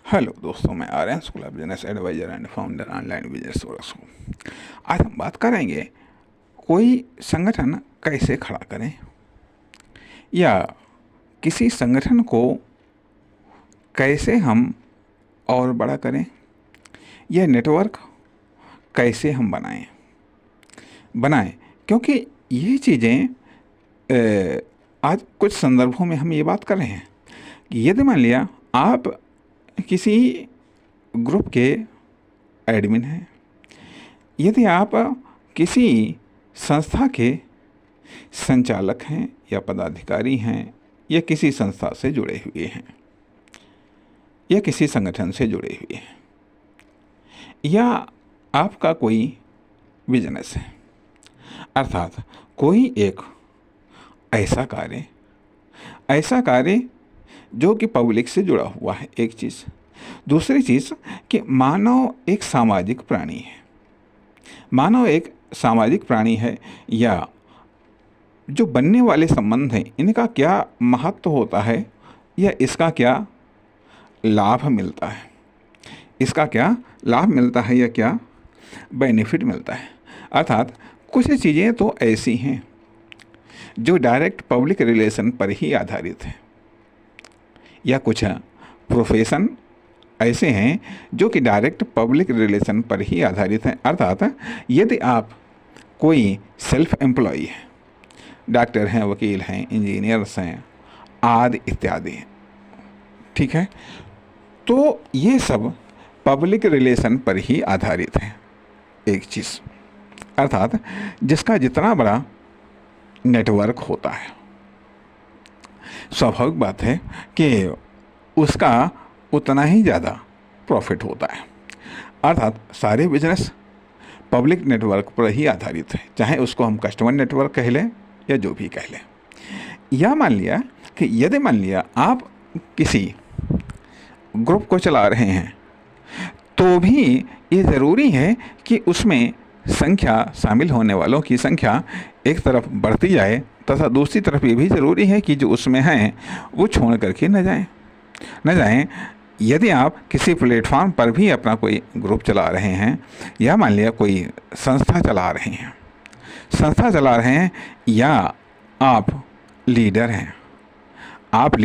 Hello दोस्तों, मैं Aryan school of business advisor and founder online business source हूँ। आज हम बात करेंगे कोई संगठन कैसे खड़ा करें या किसी संगठन को कैसे हम और बड़ा करें या नेटवर्क कैसे हम बनाएं। क्योंकि ये चीज़ें आज कुछ संदर्भों में हम ये बात कर रहे हैं कि यदि मान लिया आप किसी ग्रुप के एडमिन हैं, यदि आप किसी संस्था के संचालक हैं या पदाधिकारी हैं या किसी संस्था से जुड़े हुए हैं या किसी संगठन से जुड़े हुए हैं या आपका कोई बिजनेस है, अर्थात कोई एक ऐसा कार्य जो कि पब्लिक से जुड़ा हुआ है। एक चीज़, दूसरी चीज़ कि मानव एक सामाजिक प्राणी है या जो बनने वाले संबंध हैं इनका क्या महत्व होता है या इसका क्या लाभ मिलता है, या क्या बेनिफिट मिलता है। अर्थात कुछ चीज़ें तो ऐसी हैं जो डायरेक्ट पब्लिक रिलेशन पर ही आधारित है या कुछ प्रोफेशन ऐसे हैं जो कि डायरेक्ट पब्लिक रिलेशन पर ही आधारित हैं। अर्थात यदि आप कोई सेल्फ एम्प्लॉई हैं, डॉक्टर हैं, वकील हैं, इंजीनियर्स हैं आदि इत्यादि हैं, ठीक है, तो ये सब पब्लिक रिलेशन पर ही आधारित है। एक चीज़, अर्थात जिसका जितना बड़ा नेटवर्क होता है, स्वाभाविक बात है कि उसका उतना ही ज़्यादा प्रॉफिट होता है। अर्थात सारे बिजनेस पब्लिक नेटवर्क पर ही आधारित है, चाहे उसको हम कस्टमर नेटवर्क कह लें या जो भी कह लें। या मान लिया कि यदि मान लिया आप किसी ग्रुप को चला रहे हैं तो भी ये ज़रूरी है कि उसमें शामिल होने वालों की संख्या एक तरफ बढ़ती जाए तथा दूसरी तरफ ये भी ज़रूरी है कि जो उसमें हैं वो छोड़ करके न जाएं। यदि आप किसी प्लेटफॉर्म पर भी अपना कोई ग्रुप चला रहे हैं या मान लिया कोई संस्था चला रहे हैं या आप लीडर हैं, आप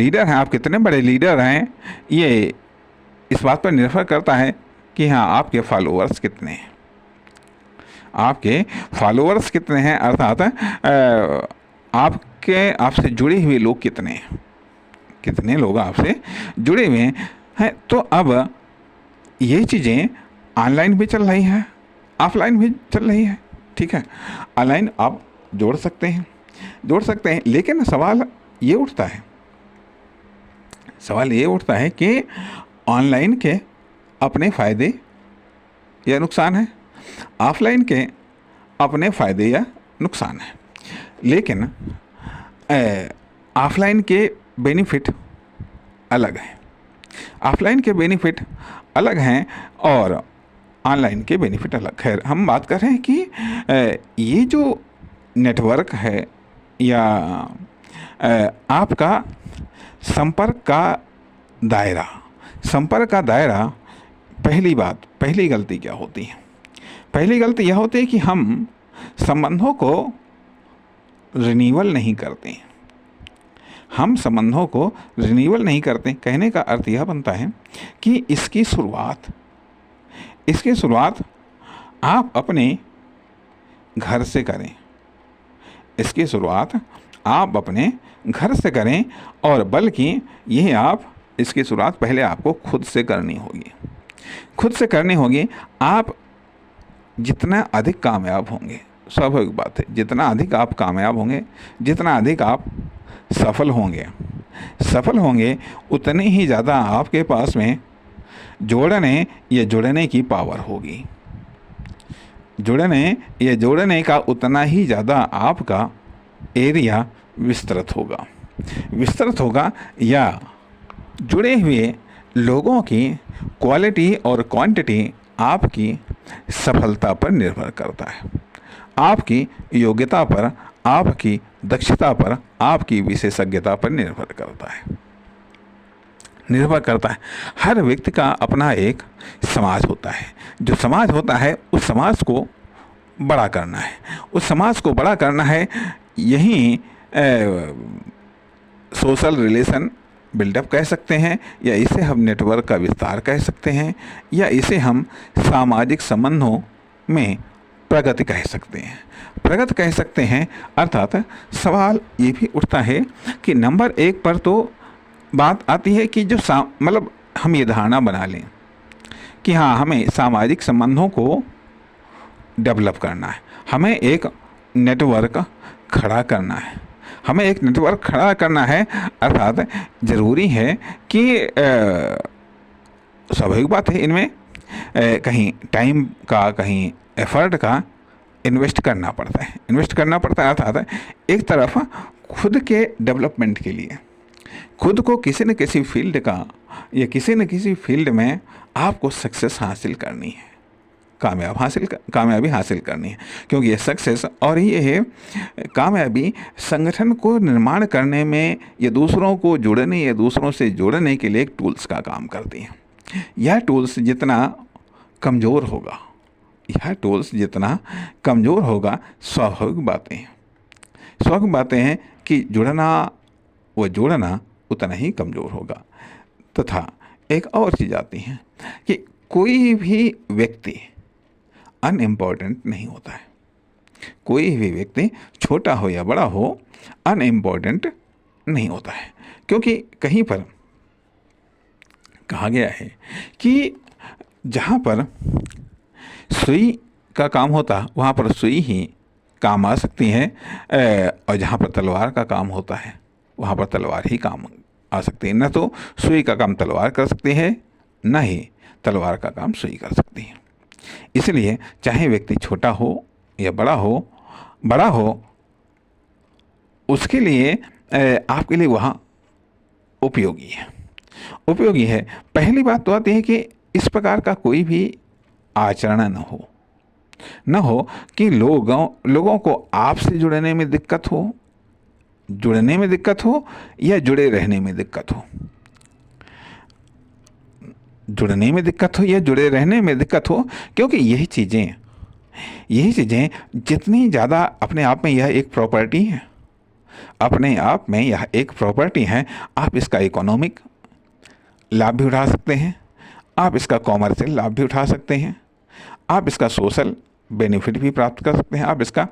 कितने बड़े लीडर हैं, ये इस बात पर निर्भर करता है कि हाँ आपके फॉलोअर्स कितने हैं, अर्थात आपसे जुड़े हुए लोग कितने लोग आपसे जुड़े हुए हैं। तो अब ये चीज़ें ऑनलाइन भी चल रही है, ऑफलाइन भी चल रही है, ठीक है। ऑनलाइन आप जोड़ सकते हैं, लेकिन सवाल ये उठता है कि ऑनलाइन के अपने फ़ायदे या नुकसान हैं, ऑफलाइन के अपने फ़ायदे या नुकसान हैं। लेकिन ऑफलाइन के बेनिफिट अलग हैं और ऑनलाइन के बेनिफिट अलग। खैर, हम बात कर रहे हैं कि ये जो नेटवर्क है या आपका संपर्क का दायरा, पहली गलती क्या होती है? पहली गलती यह होती है कि हम संबंधों को रिन्यूअल नहीं करते। कहने का अर्थ यह बनता है कि इसकी शुरुआत आप अपने घर से करें, और बल्कि इसकी शुरुआत पहले आपको खुद से करनी होगी। आप जितना अधिक कामयाब होंगे, स्वाभाविक बात है, जितना अधिक आप कामयाब होंगे, जितना अधिक आप सफल होंगे उतने ही ज़्यादा आपके पास में जुड़ने की पावर होगी। जुड़ने का उतना ही ज़्यादा आपका एरिया विस्तृत होगा या जुड़े हुए लोगों की क्वालिटी और क्वांटिटी आपकी सफलता पर निर्भर करता है, आपकी योग्यता पर, आपकी दक्षता पर, आपकी विशेषज्ञता पर निर्भर करता है। निर्भर करता है। हर व्यक्ति का अपना एक समाज होता है। जो समाज होता है उस समाज को बड़ा करना है, उस समाज को बड़ा करना है। यही सोशल रिलेशन बिल्डअप कह सकते हैं, या इसे हम नेटवर्क का विस्तार कह सकते हैं, या इसे हम सामाजिक संबंधों में प्रगति कह सकते हैं। प्रगति कह सकते हैं। अर्थात सवाल ये भी उठता है कि नंबर एक पर तो बात आती है कि जो मतलब हम ये धारणा बना लें कि हाँ, हमें सामाजिक संबंधों को डेवलप करना है, हमें एक नेटवर्क खड़ा करना है, हमें एक नेटवर्क खड़ा करना है। अर्थात ज़रूरी है कि स्वाभाविक बात है, इनमें कहीं टाइम का, कहीं एफर्ट का इन्वेस्ट करना पड़ता है, अर्थात एक तरफ खुद के डेवलपमेंट के लिए, खुद को किसी न किसी फील्ड का या किसी न किसी फील्ड में आपको सक्सेस हासिल करनी है, कामयाबी हासिल करनी है। क्योंकि ये सक्सेस और ये है कामयाबी संगठन को निर्माण करने में, ये दूसरों को जोड़ने या दूसरों से जोड़ने के लिए एक टूल्स का काम करती हैं। यह टूल्स जितना कमज़ोर होगा, स्वाभाविक बातें हैं कि जोड़ना उतना ही कमज़ोर होगा। तथा एक और चीज़ आती है कि कोई भी व्यक्ति अनइम्पॉर्टेंट नहीं होता है। कोई भी व्यक्ति छोटा हो या बड़ा हो, अनइम्पॉर्टेंट नहीं होता है। क्योंकि कहीं पर कहा गया है कि जहाँ पर सुई का काम होता वहाँ पर सुई ही काम आ सकती है, और जहाँ पर तलवार का काम होता है वहाँ पर तलवार ही काम आ सकती है। न तो सुई का काम तलवार कर सकती है, न ही तलवार का काम सुई कर सकती है। इसलिए चाहे व्यक्ति छोटा हो या बड़ा हो, उसके लिए आपके लिए वहाँ उपयोगी है। पहली बात तो आती है कि इस प्रकार का कोई भी आचरण न हो कि लोगों को आपसे जुड़ने में दिक्कत हो या जुड़े रहने में दिक्कत हो। क्योंकि यही चीज़ें जितनी ज़्यादा अपने आप में यह एक प्रॉपर्टी है, आप इसका इकोनॉमिक लाभ भी उठा सकते हैं, आप इसका कॉमर्शियल लाभ भी उठा सकते हैं, आप इसका सोशल बेनिफिट भी प्राप्त कर सकते हैं, आप इसका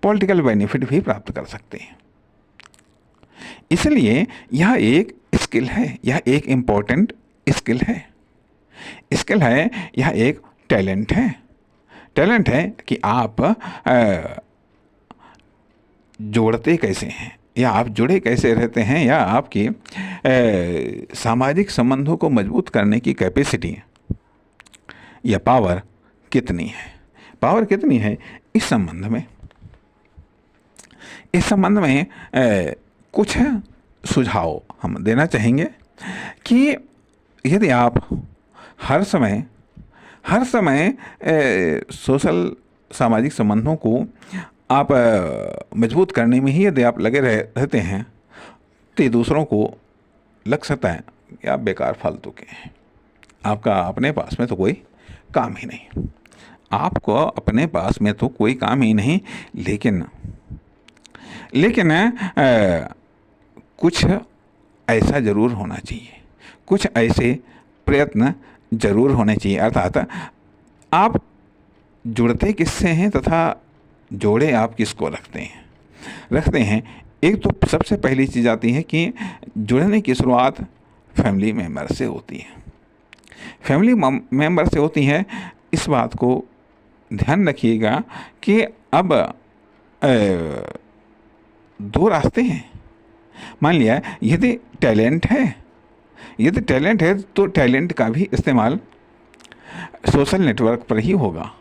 पॉलिटिकल बेनिफिट भी प्राप्त कर सकते हैं। इसलिए यह एक स्किल है, यह एक इम्पोर्टेंट स्किल है, यह एक टैलेंट है कि आप जोड़ते कैसे हैं, या आप जुड़े कैसे रहते हैं, या आपकी सामाजिक संबंधों को मजबूत करने की कैपेसिटी या पावर कितनी है। इस संबंध में कुछ सुझाव हम देना चाहेंगे कि यदि आप हर समय सामाजिक संबंधों को आप मजबूत करने में ही यदि आप लगे रहते हैं, तो दूसरों को लग सकता है कि आप बेकार फालतू के हैं, आपका अपने पास में तो कोई काम ही नहीं, लेकिन कुछ ऐसा ज़रूर होना चाहिए, कुछ ऐसे प्रयत्न ज़रूर होने चाहिए। अर्थात आप जुड़ते किससे हैं तथा जोड़े आप किसको रखते हैं। एक तो सबसे पहली चीज़ आती है कि जुड़ने की शुरुआत फैमिली मेम्बर से होती है। इस बात को ध्यान रखिएगा कि अब दो रास्ते हैं। मान लिया यदि टैलेंट है तो टैलेंट का भी इस्तेमाल सोशल नेटवर्क पर ही होगा,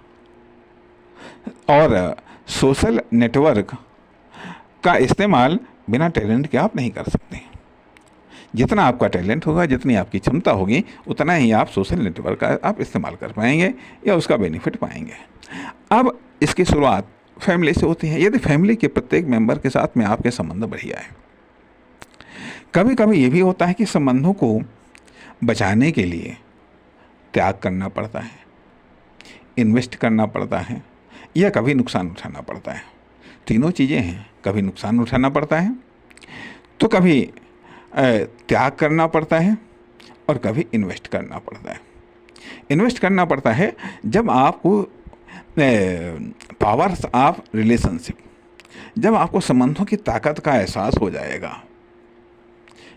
और सोशल नेटवर्क का इस्तेमाल बिना टैलेंट के आप नहीं कर सकते। जितना आपका टैलेंट होगा, जितनी आपकी क्षमता होगी, उतना ही आप सोशल नेटवर्क का आप इस्तेमाल कर पाएंगे या उसका बेनिफिट पाएंगे। अब इसकी शुरुआत फैमिली से होती है। यदि फैमिली के प्रत्येक मेंबर के साथ में आपके संबंध बढ़िया है, कभी कभी ये भी होता है कि संबंधों को बचाने के लिए त्याग करना पड़ता है, इन्वेस्ट करना पड़ता है, या कभी नुकसान उठाना पड़ता है। तीनों चीज़ें हैं, कभी नुकसान उठाना पड़ता है, तो कभी त्याग करना पड़ता है, और कभी इन्वेस्ट करना पड़ता है। इन्वेस्ट करना पड़ता है जब आपको पावर्स ऑफ रिलेशनशिप, जब आपको संबंधों की ताकत का एहसास हो जाएगा,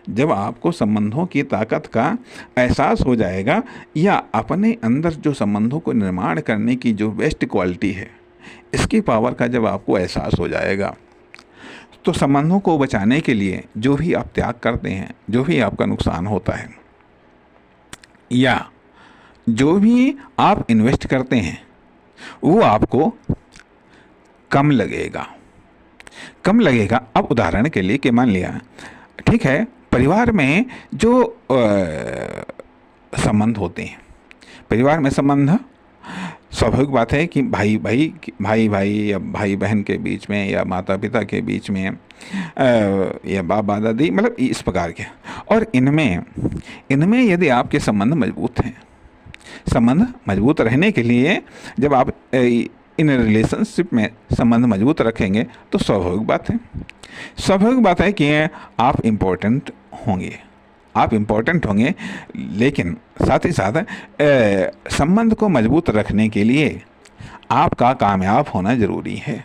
जब आपको संबंधों की ताकत का एहसास हो जाएगा, या अपने अंदर जो संबंधों को निर्माण करने की जो बेस्ट क्वालिटी है, इसकी पावर का जब आपको एहसास हो जाएगा, तो संबंधों को बचाने के लिए जो भी आप त्याग करते हैं, जो भी आपका नुकसान होता है, या जो भी आप इन्वेस्ट करते हैं, वो आपको कम लगेगा, कम लगेगा। अब उदाहरण के लिए कि मान लिया, ठीक है, परिवार में जो संबंध होते हैं, परिवार में संबंध, स्वाभाविक बात है कि भाई भाई या भाई बहन के बीच में, या माता पिता के बीच में, या बाबा दादी, मतलब इस प्रकार के। और इनमें यदि आपके संबंध मजबूत हैं, संबंध मजबूत रहने के लिए जब आप इन रिलेशनशिप में संबंध मजबूत रखेंगे, तो स्वाभाविक बात है कि आप इम्पोर्टेंट होंगे, लेकिन साथ ही साथ संबंध को मजबूत रखने के लिए आपका कामयाब होना जरूरी है।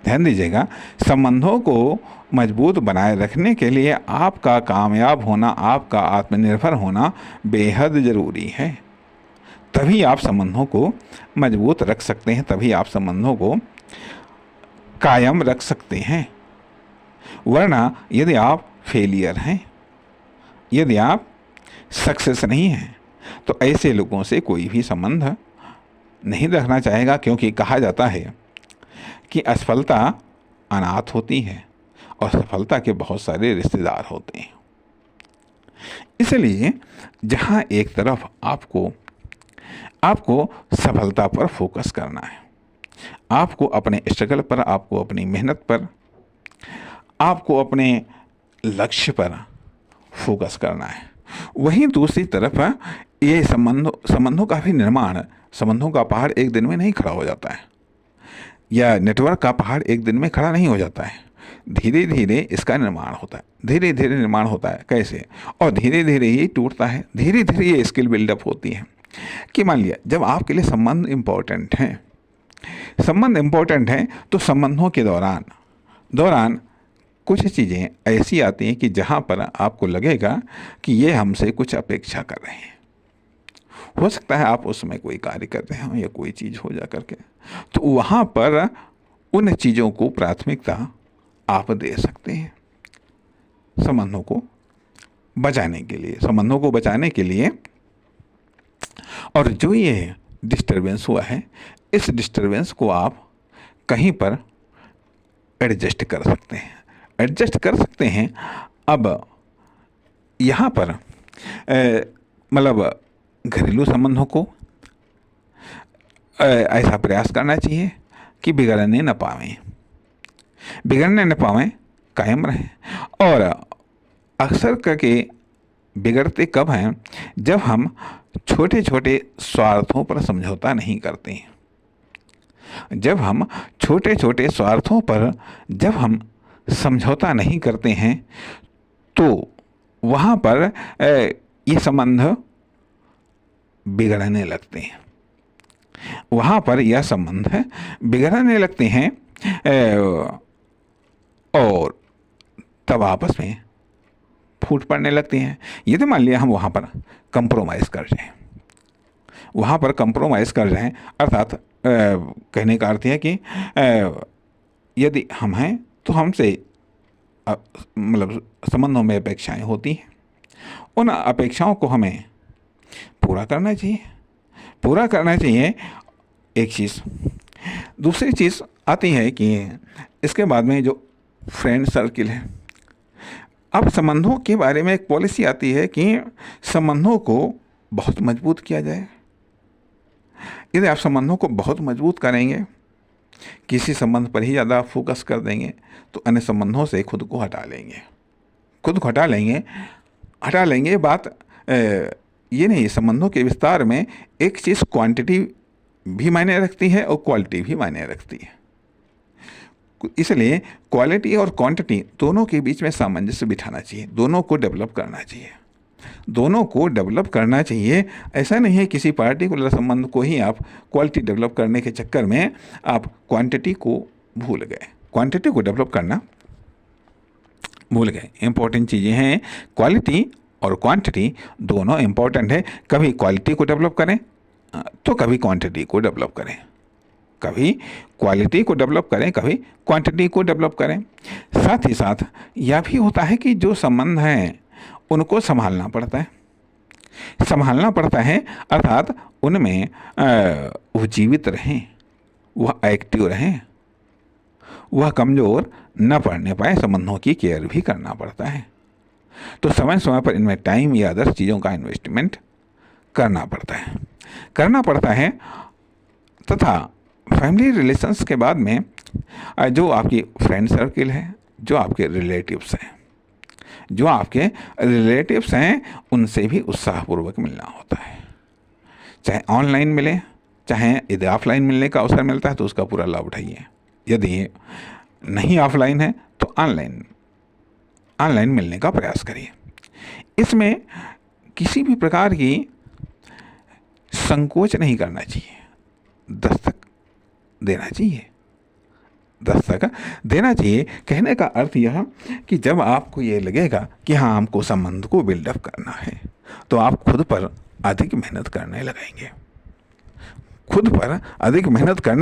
ध्यान दीजिएगा, संबंधों को मजबूत बनाए रखने के लिए आपका कामयाब होना, आपका आत्मनिर्भर होना बेहद ज़रूरी है। तभी आप संबंधों को मजबूत रख सकते हैं, तभी आप संबंधों को कायम रख सकते हैं। वरना यदि आप फेलियर हैं, यदि आप सक्सेस नहीं हैं, तो ऐसे लोगों से कोई भी संबंध नहीं रखना चाहेगा, क्योंकि कहा जाता है कि असफलता अनाथ होती है और सफलता के बहुत सारे रिश्तेदार होते हैं। इसलिए जहाँ एक तरफ आपको सफलता पर फोकस करना है, आपको अपने स्ट्रगल पर, आपको अपनी मेहनत पर, आपको अपने लक्ष्य पर फोकस करना है, वहीं दूसरी तरफ ये संबंधों का भी निर्माण, संबंधों का पहाड़ एक दिन में नहीं खड़ा हो जाता है, या नेटवर्क का पहाड़ एक दिन में खड़ा नहीं हो जाता है। धीरे धीरे इसका निर्माण होता है, धीरे धीरे निर्माण होता है। कैसे? और धीरे धीरे ही टूटता है, धीरे धीरे ये स्किल बिल्डअप होती है। कि मान लिया जब आपके लिए संबंध इम्पोर्टेंट हैं, तो संबंधों के दौरान कुछ चीज़ें ऐसी आती हैं कि जहाँ पर आपको लगेगा कि ये हमसे कुछ अपेक्षा कर रहे हैं। हो सकता है आप उस समय कोई कार्य कर रहे हो या कोई चीज़ हो जा करके, तो वहाँ पर उन चीज़ों को प्राथमिकता आप दे सकते हैं संबंधों को बचाने के लिए। और जो ये डिस्टरबेंस हुआ है, इस डिस्टरबेंस को आप कहीं पर एडजस्ट कर सकते हैं। अब यहाँ पर मतलब घरेलू संबंधों को ऐसा प्रयास करना चाहिए कि बिगड़ने न पावें, कायम रहें। और अक्सर करके बिगड़ते कब हैं? जब हम छोटे छोटे स्वार्थों पर समझौता नहीं करते हैं। जब हम छोटे छोटे स्वार्थों पर समझौता नहीं करते हैं, तो वहाँ पर ये संबंध बिगड़ने लगते हैं। और तब आपस में फूट पड़ने लगती हैं। यदि मान लिया हम वहाँ पर कंप्रोमाइज़ कर जाएं, अर्थात कहने का अर्थ है कि यदि हम हैं तो हमसे मतलब संबंधों में अपेक्षाएं होती हैं, उन अपेक्षाओं को हमें पूरा करना चाहिए। एक चीज़। दूसरी चीज़ आती है कि इसके बाद में जो फ्रेंड सर्किल है। अब संबंधों के बारे में एक पॉलिसी आती है कि संबंधों को बहुत मजबूत किया जाए। यदि आप संबंधों को बहुत मजबूत करेंगे, किसी संबंध पर ही ज़्यादा फोकस कर देंगे, तो अन्य संबंधों से खुद को हटा लेंगे। हटा लेंगे बात। ये नहीं, संबंधों के विस्तार में एक चीज़ क्वांटिटी भी मायने रखती है और क्वालिटी भी मायने रखती है। इसलिए क्वालिटी और क्वांटिटी दोनों के बीच में सामंजस्य बिठाना चाहिए, दोनों को डेवलप करना चाहिए, दोनों को डेवलप करना चाहिए। ऐसा नहीं है किसी पार्टिकुलर संबंध को ही आप क्वालिटी डेवलप करने के चक्कर में आप क्वांटिटी को भूल गए, क्वांटिटी को डेवलप करना भूल गए। इंपॉर्टेंट चीज़ें हैं, क्वालिटी और क्वांटिटी दोनों इंपॉर्टेंट है। कभी क्वालिटी को डेवलप करें तो कभी क्वांटिटी को डेवलप करें, कभी क्वालिटी को डेवलप करें, कभी क्वांटिटी को डेवलप करें। साथ ही साथ यह भी होता है कि जो संबंध हैं उनको संभालना पड़ता है, संभालना पड़ता है, अर्थात उनमें वो जीवित रहें, वह एक्टिव रहें, वह कमज़ोर न पड़ने पाए। संबंधों की केयर भी करना पड़ता है। तो समय समय पर इनमें टाइम या अदर चीज़ों का इन्वेस्टमेंट करना पड़ता है। तथा फैमिली रिलेशंस के बाद में जो आपकी फ्रेंड सर्किल है, जो आपके रिलेटिव्स हैं, उनसे भी उत्साहपूर्वक मिलना होता है। चाहे ऑनलाइन मिले, चाहे यदि ऑफलाइन मिलने का अवसर मिलता है तो उसका पूरा लाभ उठाइए। यदि नहीं ऑफलाइन है तो ऑनलाइन मिलने का प्रयास करिए। इसमें किसी भी प्रकार की संकोच नहीं करना चाहिए, दस्तक देना चाहिए। कहने का अर्थ यह कि जब आपको ये लगेगा कि हाँ हमको संबंध को बिल्डअप करना है तो आप खुद पर अधिक मेहनत करने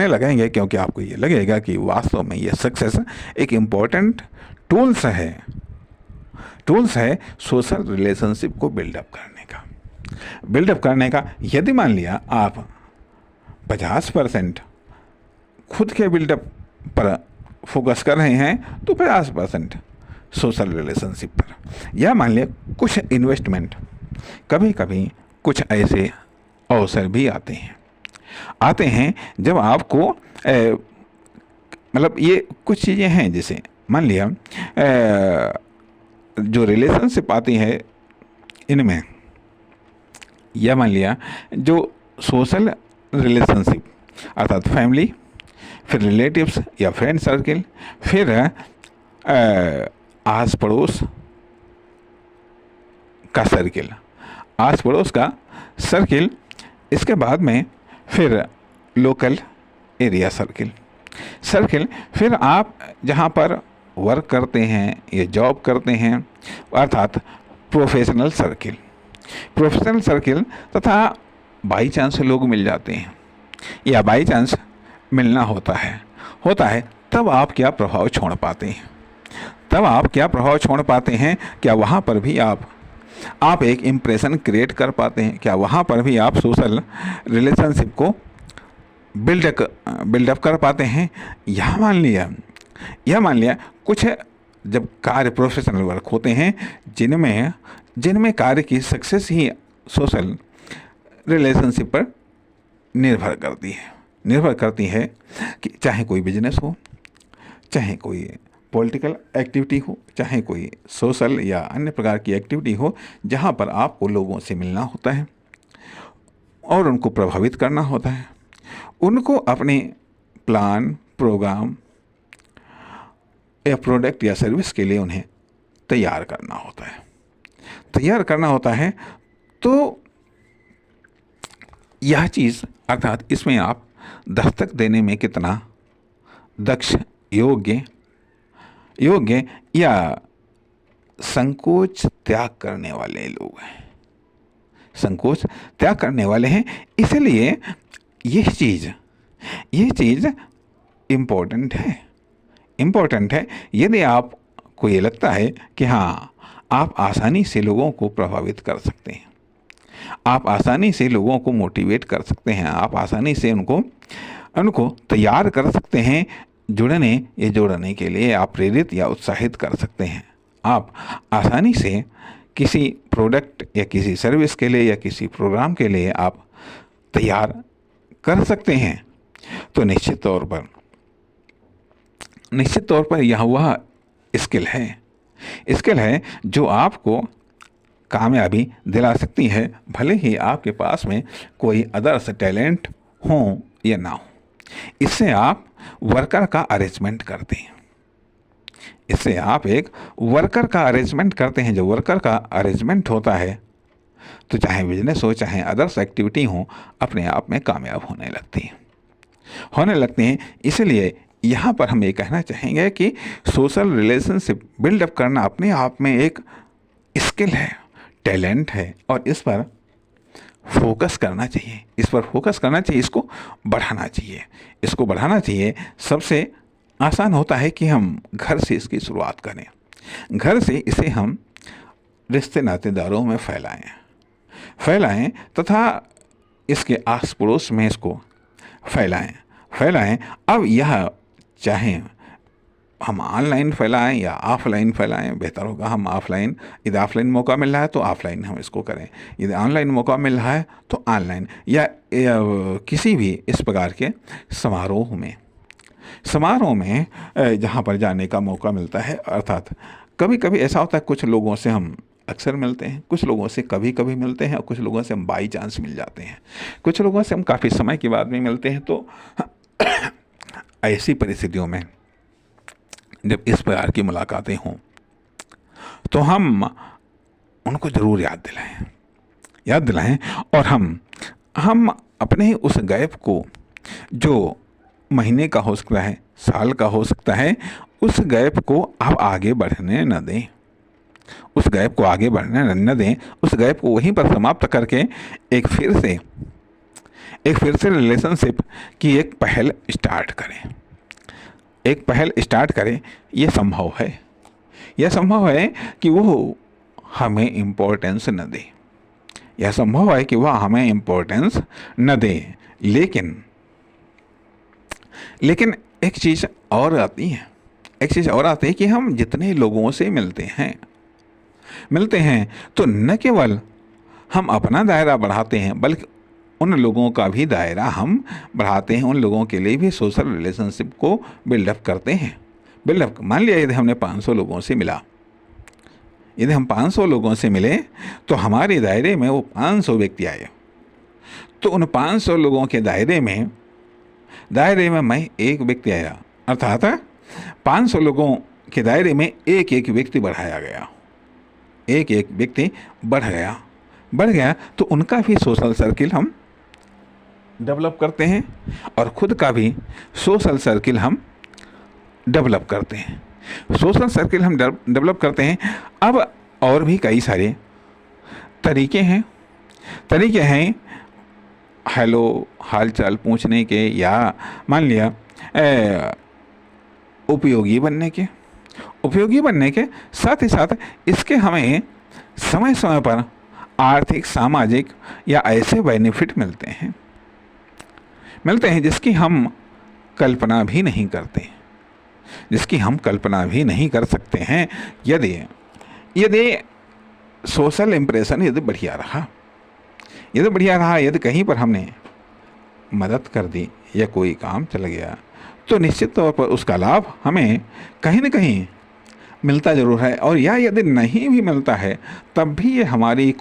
लगेंगे, क्योंकि आपको ये लगेगा कि वास्तव में ये सक्सेस एक इम्पोर्टेंट टूल्स है सोशल रिलेशनशिप को बिल्डअप करने का। यदि मान लिया आप 50% खुद के बिल्डअप पर फोकस कर रहे हैं तो 50% सोशल रिलेशनशिप पर, या मान लिया कुछ इन्वेस्टमेंट, कभी कभी कुछ ऐसे अवसर भी आते हैं जब आपको मतलब ये कुछ चीज़ें हैं, जैसे मान लिया जो रिलेशनशिप आती है इनमें, या मान लिया जो सोशल रिलेशनशिप अर्थात फैमिली, फिर रिलेटिव्स या फ्रेंड सर्किल, फिर आस पड़ोस का सर्किल, इसके बाद में फिर लोकल एरिया सर्किल, फिर आप जहाँ पर वर्क करते हैं या जॉब करते हैं अर्थात प्रोफेशनल सर्किल, तथा बाई चांस लोग मिल जाते हैं या बाई चांस मिलना होता है, तब आप क्या प्रभाव छोड़ पाते हैं, क्या वहाँ पर भी आप एक इम्प्रेशन क्रिएट कर पाते हैं, क्या वहाँ पर भी आप सोशल रिलेशनशिप को बिल्डअप कर पाते हैं। यह मान लिया कुछ जब कार्य प्रोफेशनल वर्क होते हैं जिनमें कार्य की सक्सेस ही सोशल रिलेशनशिप पर निर्भर करती है कि चाहे कोई बिजनेस हो, चाहे कोई पॉलिटिकल एक्टिविटी हो, चाहे कोई सोशल या अन्य प्रकार की एक्टिविटी हो, जहाँ पर आपको लोगों से मिलना होता है और उनको प्रभावित करना होता है, उनको अपने प्लान, प्रोग्राम या प्रोडक्ट या सर्विस के लिए उन्हें तैयार करना होता है। तो यह चीज़ अर्थात इसमें आप दस्तक देने में कितना दक्ष, योग्य या संकोच त्याग करने वाले हैं। इसलिए यह चीज़ इम्पोर्टेंट है। यदि आपको ये लगता है कि हाँ आप आसानी से लोगों को प्रभावित कर सकते हैं, आप आसानी से लोगों को मोटिवेट कर सकते हैं, आप आसानी से उनको तैयार कर सकते हैं, जोड़ने के लिए आप प्रेरित या उत्साहित कर सकते हैं, आप आसानी से किसी प्रोडक्ट या किसी सर्विस के लिए या किसी प्रोग्राम के लिए आप तैयार कर सकते हैं, तो निश्चित तौर पर यह वह स्किल है जो आपको कामयाबी दिला सकती है, भले ही आपके पास में कोई अदर्स टैलेंट हो या ना हो। इससे आप वर्कर का अरेंजमेंट करते हैं। इससे आप एक वर्कर का अरेंजमेंट करते हैं। जो वर्कर का अरेंजमेंट होता है तो चाहे बिजनेस हो चाहे अदर्स एक्टिविटी हो, अपने आप में कामयाब होने लगती हैं। इसलिए यहाँ पर हम ये कहना चाहेंगे कि सोशल रिलेशनशिप बिल्डअप करना अपने आप में एक स्किल है, टैलेंट है, और इस पर फोकस करना चाहिए। इसको बढ़ाना चाहिए। सबसे आसान होता है कि हम घर से इसकी शुरुआत करें। घर से इसे हम रिश्ते नातेदारों में फैलाएं तथा इसके आस पड़ोस में इसको फैलाएं। अब यह चाहे हम ऑनलाइन फैलाएं या ऑफलाइन फैलाएं, बेहतर होगा हम ऑफलाइन। यदि ऑफलाइन मौका मिल रहा है तो ऑफलाइन हम इसको करें, यदि ऑनलाइन मौका मिल रहा है तो ऑनलाइन, या किसी भी इस प्रकार के समारोह में जहाँ पर जाने का मौका मिलता है। अर्थात कभी कभी ऐसा होता है, कुछ लोगों से हम अक्सर मिलते हैं, कुछ लोगों से कभी कभी मिलते हैं, और कुछ लोगों से हम बाई चांस मिल जाते हैं, कुछ लोगों से हम काफ़ी समय के बाद में मिलते हैं। तो ऐसी परिस्थितियों में जब इस प्रकार की मुलाकातें हों तो हम उनको ज़रूर याद दिलाएं और हम अपने उस गैप को, जो महीने का हो सकता है, साल का हो सकता है, उस गैप को आप आगे बढ़ने न दें। उस गैप को वहीं पर समाप्त करके एक फिर से रिलेशनशिप की एक पहल स्टार्ट करें। ये संभव है कि वो हमें इम्पोर्टेंस न दे, लेकिन एक चीज़ और आती है कि हम जितने लोगों से मिलते हैं तो न केवल हम अपना दायरा बढ़ाते हैं, बल्कि उन लोगों का भी दायरा हम बढ़ाते हैं। उन लोगों के लिए भी सोशल रिलेशनशिप को बिल्डअप करते हैं। मान लिया यदि हमने 500 लोगों से मिला, यदि हम 500 लोगों से मिले तो हमारे दायरे में वो 500 व्यक्ति आए, तो उन 500 लोगों के दायरे में मैं एक व्यक्ति आया, अर्थात 500 लोगों के दायरे में एक व्यक्ति बढ़ाया गया, एक व्यक्ति बढ़ गया तो उनका भी सोशल सर्किल हम डेवलप करते हैं और खुद का भी सोशल सर्किल हम डेवलप करते हैं। अब और भी कई सारे तरीके हैं हेलो हाल चाल पूछने के, या मान लिया उपयोगी बनने के साथ ही साथ इसके हमें समय समय पर आर्थिक, सामाजिक या ऐसे बेनिफिट मिलते हैं जिसकी हम कल्पना भी नहीं कर सकते हैं। यदि सोशल इम्प्रेशन यदि बढ़िया रहा, यदि कहीं पर हमने मदद कर दी या कोई काम चल गया, तो निश्चित तौर पर उसका लाभ हमें कहीं न कहीं मिलता ज़रूर है। और या यदि नहीं भी मिलता है तब भी ये हमारी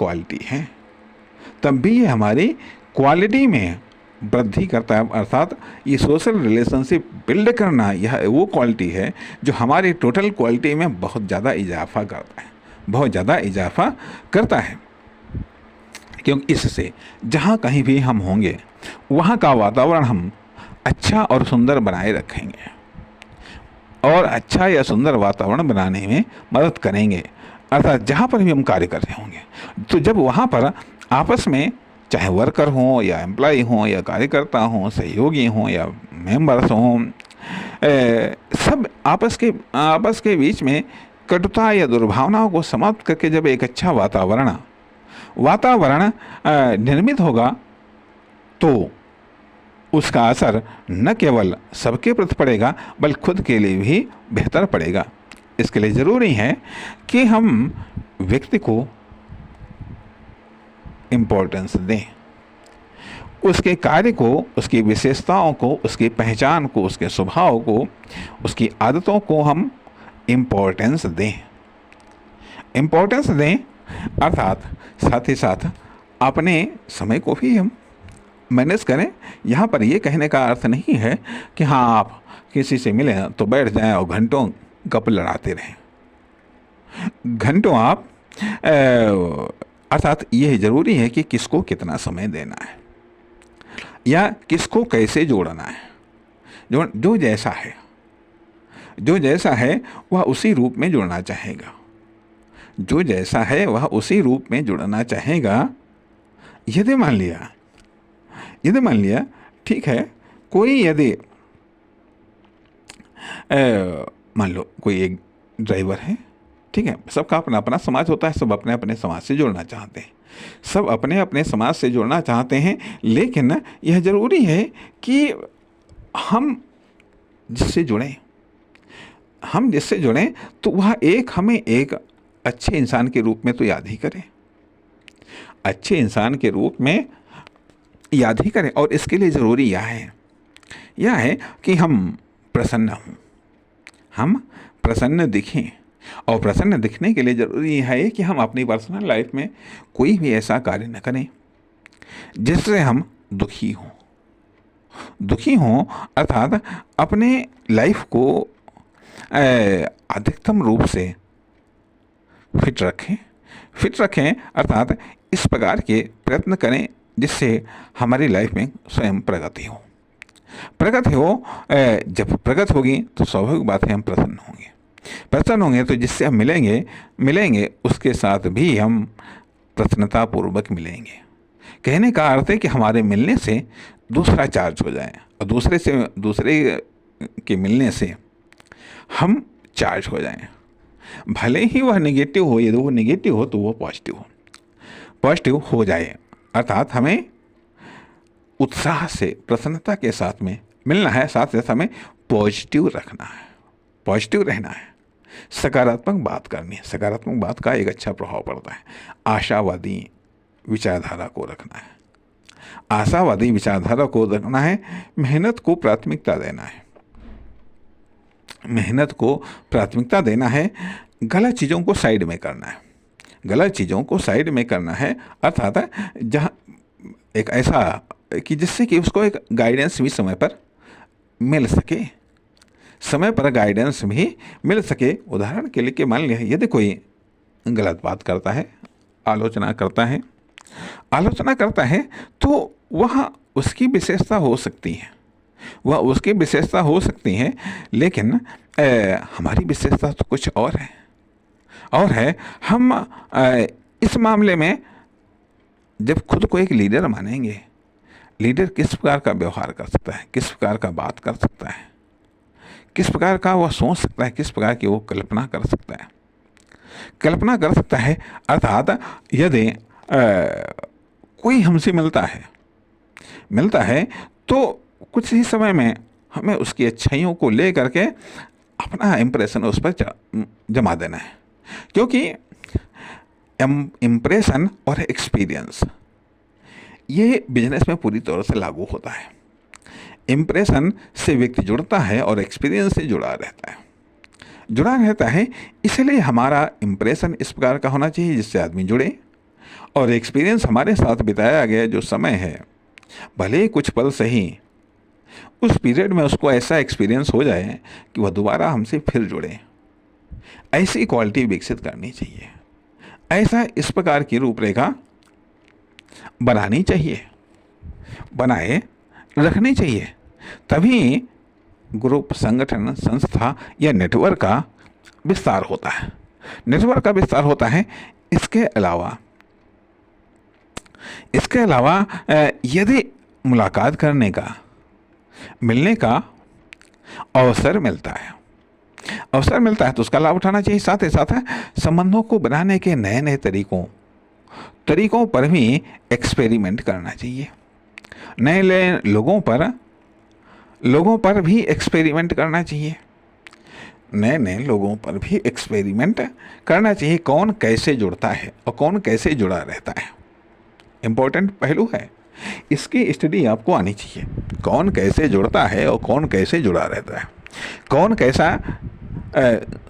क्वालिटी में वृद्धि करता है। अर्थात ये सोशल रिलेशनशिप बिल्ड करना, यह वो क्वालिटी है जो हमारी टोटल क्वालिटी में बहुत ज़्यादा इजाफा करता है। क्योंकि इससे जहाँ कहीं भी हम होंगे वहाँ का वातावरण हम अच्छा और सुंदर बनाए रखेंगे और अच्छा या सुंदर वातावरण बनाने में मदद करेंगे। अर्थात जहाँ पर भी हम कार्य कर रहे होंगे, तो जब वहाँ पर आपस में चाहे वर्कर हों या एम्प्लॉय हों या कार्यकर्ता हों, सहयोगी हों या मेंबर्स हों, सब आपस के बीच में कटुता या दुर्भावनाओं को समाप्त करके जब एक अच्छा वातावरण निर्मित होगा तो उसका असर न केवल सबके प्रति पड़ेगा बल्कि खुद के लिए भी बेहतर पड़ेगा। इसके लिए ज़रूरी है कि हम व्यक्ति को इम्पोर्टेंस दें, उसके कार्य को, उसकी विशेषताओं को, उसकी पहचान को, उसके स्वभाव को, उसकी आदतों को हम इम्पोर्टेंस दें अर्थात साथ ही साथ अपने समय को भी हम मैनेज करें। यहाँ पर ये कहने का अर्थ नहीं है कि हाँ आप किसी से मिलें तो बैठ जाएं और घंटों गप लड़ाते रहें। घंटों आप अर्थात यह ज़रूरी है कि किसको कितना समय देना है या किसको कैसे जोड़ना है। जो जैसा है वह उसी रूप में जुड़ना चाहेगा। जो जैसा है वह उसी रूप में जुड़ना चाहेगा। यदि मान लिया ठीक है, कोई यदि मान लो कोई एक ड्राइवर है, ठीक है, सबका अपना अपना समाज होता है, सब अपने अपने समाज से जुड़ना चाहते हैं, सब अपने अपने समाज से जुड़ना चाहते हैं। लेकिन यह ज़रूरी है कि हम जिससे जुड़ें तो वह हमें एक अच्छे इंसान के रूप में तो याद ही करें, अच्छे इंसान के रूप में याद ही करें। और इसके लिए ज़रूरी यह है कि हम प्रसन्न दिखें। और प्रसन्न दिखने के लिए ज़रूरी है कि हम अपनी पर्सनल लाइफ में कोई भी ऐसा कार्य न करें जिससे हम दुखी हों। अर्थात अपने लाइफ को अधिकतम रूप से फिट रखें। अर्थात इस प्रकार के प्रयत्न करें जिससे हमारी लाइफ में स्वयं प्रगति हो। जब प्रगति होगी तो स्वाभाविक बात है हम प्रसन्न होंगे तो जिससे हम मिलेंगे उसके साथ भी हम प्रसन्नता पूर्वक मिलेंगे। कहने का अर्थ है कि हमारे मिलने से दूसरा चार्ज हो जाए और दूसरे के मिलने से हम चार्ज हो जाएं। भले ही वह नेगेटिव हो, यदि वो नेगेटिव हो तो वो पॉजिटिव हो जाए। अर्थात हमें उत्साह से प्रसन्नता के साथ में मिलना है, साथ ही साथ हमें पॉजिटिव रहना है, सकारात्मक बात करनी है। सकारात्मक बात का एक अच्छा प्रभाव पड़ता है। आशावादी विचारधारा को रखना है। मेहनत को प्राथमिकता देना है। गलत चीज़ों को साइड में करना है। अर्थात जहाँ एक ऐसा कि जिससे कि उसको एक गाइडेंस भी समय पर मिल सके। उदाहरण के लिए कि मान लिया यदि कोई गलत बात करता है, आलोचना करता है तो वह उसकी विशेषता हो सकती है। लेकिन हमारी विशेषता तो कुछ और है। हम इस मामले में जब खुद को एक लीडर मानेंगे, लीडर किस प्रकार का व्यवहार कर सकता है, किस प्रकार का बात कर सकता है, किस प्रकार का वह सोच सकता है, किस प्रकार की वो कल्पना कर सकता है। अर्थात यदि कोई हमसे मिलता है तो कुछ ही समय में हमें उसकी अच्छाइयों को ले करके अपना इम्प्रेशन उस पर जमा देना है। क्योंकि इम्प्रेशन और एक्सपीरियंस ये बिजनेस में पूरी तरह से लागू होता है। इम्प्रेशन से व्यक्ति जुड़ता है और एक्सपीरियंस से जुड़ा रहता है। इसलिए हमारा इम्प्रेशन इस प्रकार का होना चाहिए जिससे आदमी जुड़े, और एक्सपीरियंस हमारे साथ बिताया गया जो समय है, भले ही कुछ पल सही, उस पीरियड में उसको ऐसा एक्सपीरियंस हो जाए कि वह दोबारा हमसे फिर जुड़े। ऐसी क्वालिटी विकसित करनी चाहिए। ऐसा इस प्रकार की रूपरेखा बनाए रखनी चाहिए। तभी ग्रुप, संगठन, संस्था या नेटवर्क का विस्तार होता है। इसके अलावा यदि मुलाकात करने का, मिलने का अवसर मिलता है तो उसका लाभ उठाना चाहिए। साथ ही साथ संबंधों को बनाने के नए तरीकों पर भी एक्सपेरिमेंट करना चाहिए। नए लोगों पर भी एक्सपेरिमेंट करना चाहिए। नए लोगों पर भी एक्सपेरिमेंट करना चाहिए। कौन कैसे जुड़ता है और कौन कैसे जुड़ा रहता है, इम्पोर्टेंट पहलू है। इसकी स्टडी आपको आनी चाहिए। कौन कैसे जुड़ता है और कौन कैसे जुड़ा रहता है, कौन कैसा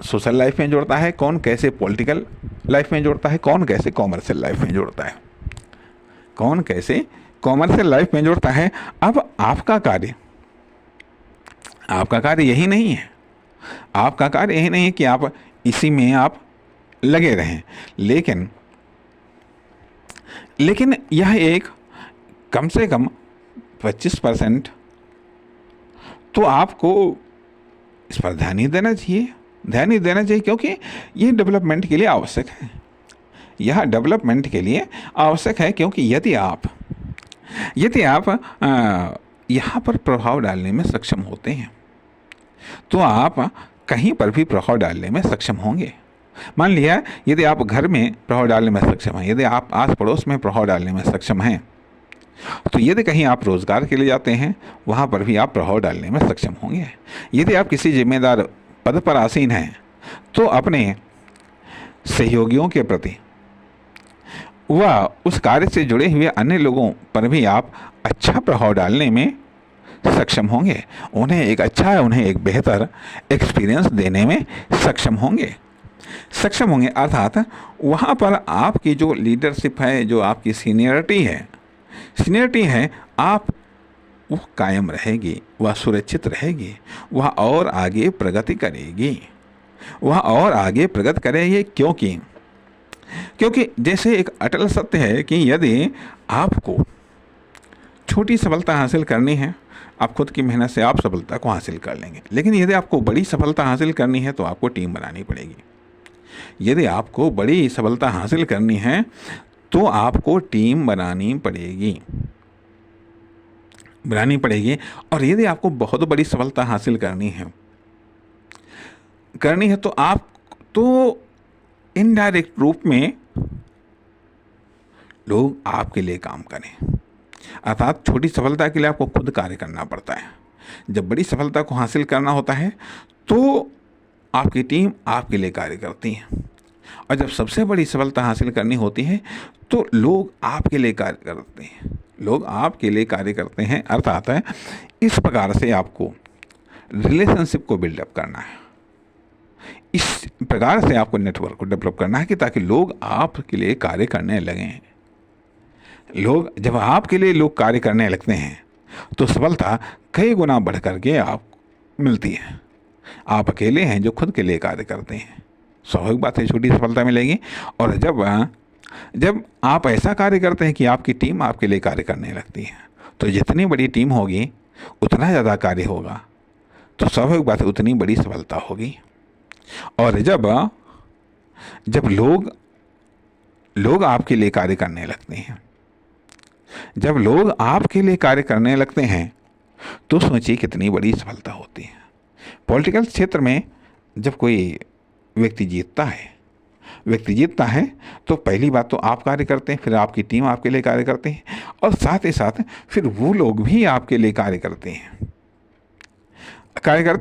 सोशल लाइफ में जुड़ता है, कौन कैसे पॉलिटिकल लाइफ में जोड़ता है, कौन कैसे कॉमर्शियल लाइफ में जोड़ता है, कौन कैसे कॉमर्शियल लाइफ में जोड़ता है। अब आपका कार्य यही नहीं है, आपका कार्य यही नहीं है कि आप इसी में आप लगे रहें, लेकिन यह एक कम से कम 25% तो आपको इस पर ध्यान ही देना चाहिए, क्योंकि ये डेवलपमेंट के लिए आवश्यक है, यह डेवलपमेंट के लिए आवश्यक है। क्योंकि यदि आप यहाँ पर प्रभाव डालने में सक्षम होते हैं तो आप कहीं पर भी प्रभाव डालने में सक्षम होंगे। मान लिया यदि आप घर में प्रभाव डालने में सक्षम हैं, यदि आप आस पड़ोस में प्रभाव डालने में सक्षम हैं, तो यदि कहीं आप रोज़गार के लिए जाते हैं वहाँ पर भी आप प्रभाव डालने में सक्षम होंगे। यदि आप किसी जिम्मेदार पद पर आसीन हैं तो अपने सहयोगियों के प्रति व उस कार्य से जुड़े हुए अन्य लोगों पर भी आप अच्छा प्रभाव डालने में सक्षम होंगे, उन्हें एक बेहतर एक्सपीरियंस देने में सक्षम होंगे। अर्थात वहाँ पर आपकी जो लीडरशिप है, जो आपकी सीनियरिटी है आप वो कायम रहेगी, वह सुरक्षित रहेगी, वह और आगे प्रगति करेगी। क्योंकि जैसे एक अटल सत्य है कि यदि आपको छोटी सफलता हासिल करनी है, आप खुद की मेहनत से आप सफलता को हासिल कर लेंगे, लेकिन यदि आपको बड़ी सफलता हासिल करनी है तो आपको टीम बनानी पड़ेगी। यदि आपको बड़ी सफलता हासिल करनी है तो आपको टीम बनानी पड़ेगी। और यदि आपको बहुत बड़ी सफलता हासिल करनी है तो इनडायरेक्ट रूप में लोग आपके लिए काम करें। अर्थात छोटी सफलता के लिए आपको खुद कार्य करना पड़ता है, जब बड़ी सफलता को हासिल करना होता है तो आपकी टीम आपके लिए कार्य करती है, और जब सबसे बड़ी सफलता हासिल करनी होती है तो लोग आपके लिए कार्य करते हैं। अर्थात इस प्रकार से आपको रिलेशनशिप को बिल्डअप करना है, इस प्रकार से आपको नेटवर्क को डेवलप करना है कि ताकि लोग आपके लिए कार्य करने लगें। जब आपके लिए लोग कार्य करने लगते हैं तो सफलता कई गुना बढ़ करके आप मिलती है। आप अकेले हैं जो खुद के लिए कार्य करते हैं, स्वाभाविक बात है छोटी सफलता मिलेगी। और जब आप ऐसा कार्य करते हैं कि आपकी टीम आपके लिए कार्य करने लगती है, तो जितनी बड़ी टीम होगी उतना ज़्यादा कार्य होगा, तो स्वाभाविक बात है उतनी बड़ी सफलता होगी। और जब लोग आपके लिए कार्य करने लगते हैं, तो सोचिए कितनी बड़ी सफलता होती है। पॉलिटिकल क्षेत्र में जब कोई व्यक्ति जीतता है तो पहली बात तो आप कार्य करते हैं, फिर आपकी टीम आपके लिए कार्य करते हैं, और साथ ही साथ फिर वो लोग भी आपके लिए कार्य करते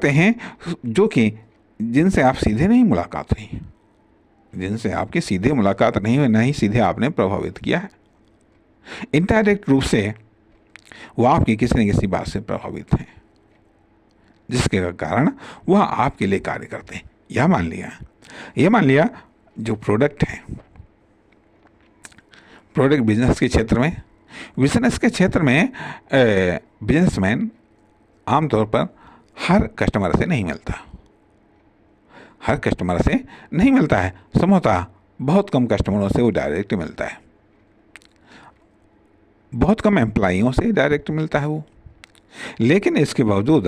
हैं जो कि जिनसे आप सीधे नहीं मुलाकात हुई, जिनसे आपकी सीधे मुलाकात नहीं हुई, नहीं सीधे आपने प्रभावित किया है, इनडायरेक्ट रूप से वो आपकी किसी न किसी बात से प्रभावित हैं, जिसके कारण वह आपके लिए कार्य करते हैं। यह मान लिया जो प्रोडक्ट है, प्रोडक्ट बिजनेस के क्षेत्र में बिजनेसमैन आमतौर पर हर कस्टमर से नहीं मिलता है, संभवतः बहुत कम कस्टमरों से वो डायरेक्ट मिलता है, बहुत कम एम्प्लॉइयों से डायरेक्ट मिलता है वो। लेकिन इसके बावजूद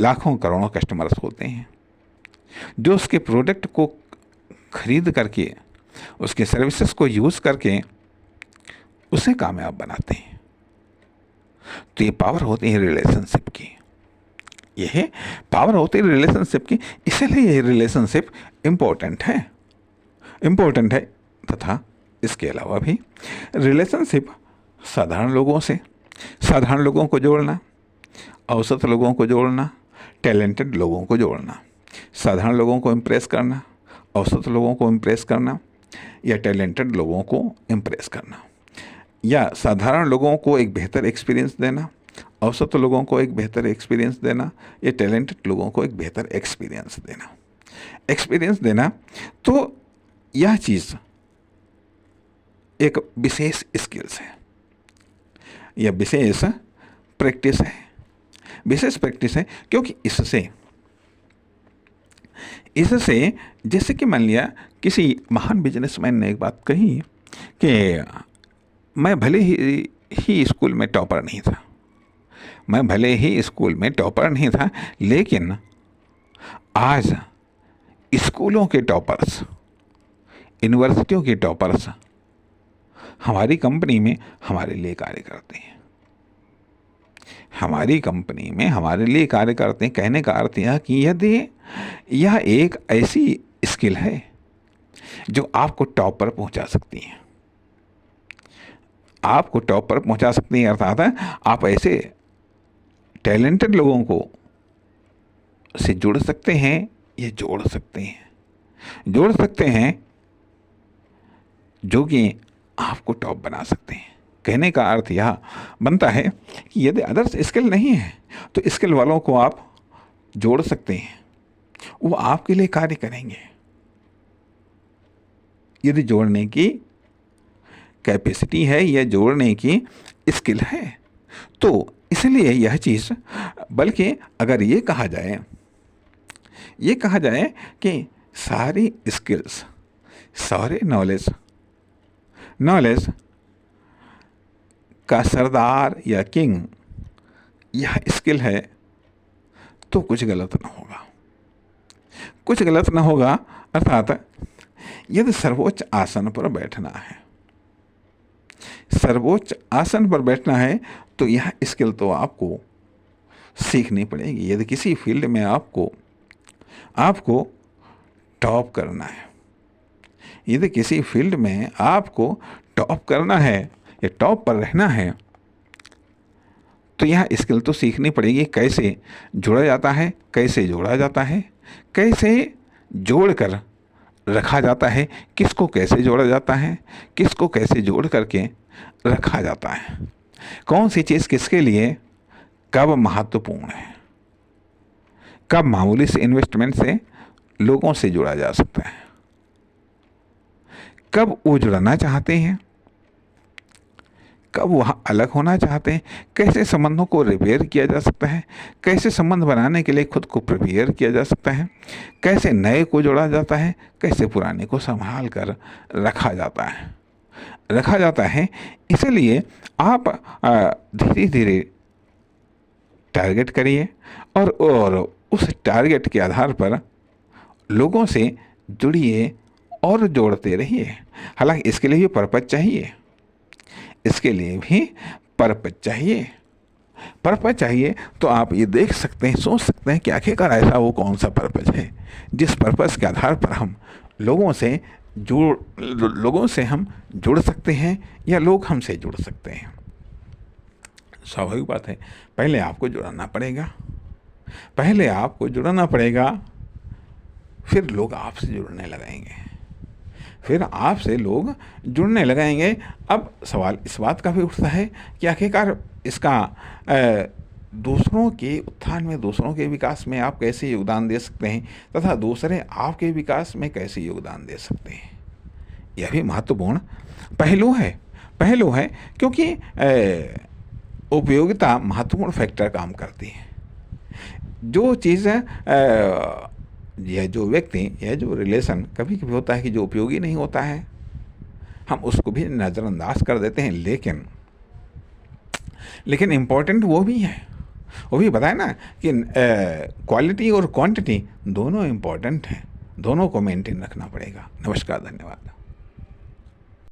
लाखों करोड़ों कस्टमर्स होते हैं जो उसके प्रोडक्ट को खरीद करके, उसके सर्विसेज को यूज़ करके उसे कामयाब बनाते हैं। तो ये पावर होती है रिलेशनशिप की, इसलिए ये रिलेशनशिप इम्पोर्टेंट है। तथा इसके अलावा भी रिलेशनशिप साधारण लोगों को जोड़ना, औसत लोगों को जोड़ना, टैलेंटेड लोगों को जोड़ना, साधारण लोगों को इम्प्रेस करना, औसत लोगों को इम्प्रेस करना, या टैलेंटेड लोगों को इम्प्रेस करना, या साधारण लोगों को एक बेहतर एक्सपीरियंस देना, औसत लोगों को एक बेहतर एक्सपीरियंस देना, या टैलेंटेड लोगों को एक बेहतर एक्सपीरियंस देना। तो यह चीज़ एक विशेष स्किल्स है, यह विशेष प्रैक्टिस है, विशेष प्रैक्टिस है, क्योंकि इससे जैसे कि मान लिया किसी महान बिजनेसमैन ने एक बात कही कि मैं भले ही स्कूल में टॉपर नहीं था, मैं भले ही स्कूल में टॉपर नहीं था, लेकिन आज स्कूलों के टॉपर्स, यूनिवर्सिटियों के टॉपर्स हमारी कंपनी में हमारे लिए कार्य करते हैं, हमारी कंपनी में हमारे लिए कार्य करते हैं। कहने का अर्थ यह कि यदि यह एक ऐसी स्किल है जो आपको टॉप पर पहुंचा सकती है, आपको टॉप पर पहुंचा सकती है, अर्थात आप ऐसे टैलेंटेड लोगों को से जुड़ सकते हैं, ये जोड़ सकते हैं जो कि आपको टॉप बना सकते हैं। कहने का अर्थ यह बनता है कि यदि अदर्स स्किल नहीं है तो स्किल वालों को आप जोड़ सकते हैं, वो आपके लिए कार्य करेंगे। यदि जोड़ने की कैपेसिटी है या जोड़ने की स्किल है तो इसलिए यह चीज़, बल्कि अगर ये कहा जाए कि सारी स्किल्स, सारे नॉलेज का सरदार या किंग यह स्किल है, तो कुछ गलत ना होगा। अर्थात यदि सर्वोच्च आसन पर बैठना है तो यह स्किल तो आपको सीखनी पड़ेगी। यदि किसी फील्ड में आपको टॉप करना है, यदि किसी फील्ड में आपको टॉप करना है या टॉप पर रहना है, तो यह स्किल तो सीखनी पड़ेगी। कैसे जोड़ा जाता है, कैसे जोड़ा जाता है, कैसे जोड़कर रखा जाता है, किसको कैसे जोड़ा जाता है, किसको कैसे जोड़ करके रखा जाता है, कौन सी चीज़ किसके लिए कब महत्वपूर्ण है, कब मामूली से इन्वेस्टमेंट से लोगों से जुड़ा जा सकता है, कब वो जुड़ना चाहते हैं, कब वह अलग होना चाहते हैं, कैसे संबंधों को रिपेयर किया जा सकता है, कैसे संबंध बनाने के लिए खुद को प्रिपेयर किया जा सकता है, कैसे नए को जोड़ा जाता है, कैसे पुराने को संभाल कर रखा जाता है। इसलिए आप धीरे धीरे टारगेट करिए और उस टारगेट के आधार पर लोगों से जुड़िए और जोड़ते रहिए। हालांकि इसके लिए भी पर्पज चाहिए, तो आप ये देख सकते हैं, सोच सकते हैं कि आखिरकार ऐसा वो कौन सा पर्पज है जिस पर्पज के आधार पर हम लोगों से हम जुड़ सकते हैं या लोग हमसे जुड़ सकते हैं। स्वाभाविक बात है, पहले आपको जुड़ना पड़ेगा, फिर लोग आपसे जुड़ने लगाएंगे। अब सवाल इस बात का भी उठता है कि आखिरकार इसका दूसरों के उत्थान में, दूसरों के विकास में आप कैसे योगदान दे सकते हैं तथा दूसरे आपके विकास में कैसे योगदान दे सकते हैं, यह भी महत्वपूर्ण पहलू है, क्योंकि उपयोगिता महत्वपूर्ण फैक्टर काम करती है। जो चीज़ यह जो व्यक्ति, यह जो रिलेशन कभी कभी होता है कि जो उपयोगी नहीं होता है, हम उसको भी नज़रअंदाज कर देते हैं, लेकिन इम्पोर्टेंट वो भी बताया ना कि क्वालिटी और क्वांटिटी दोनों इम्पोर्टेंट हैं, दोनों को मेंटेन रखना पड़ेगा। नमस्कार, धन्यवाद।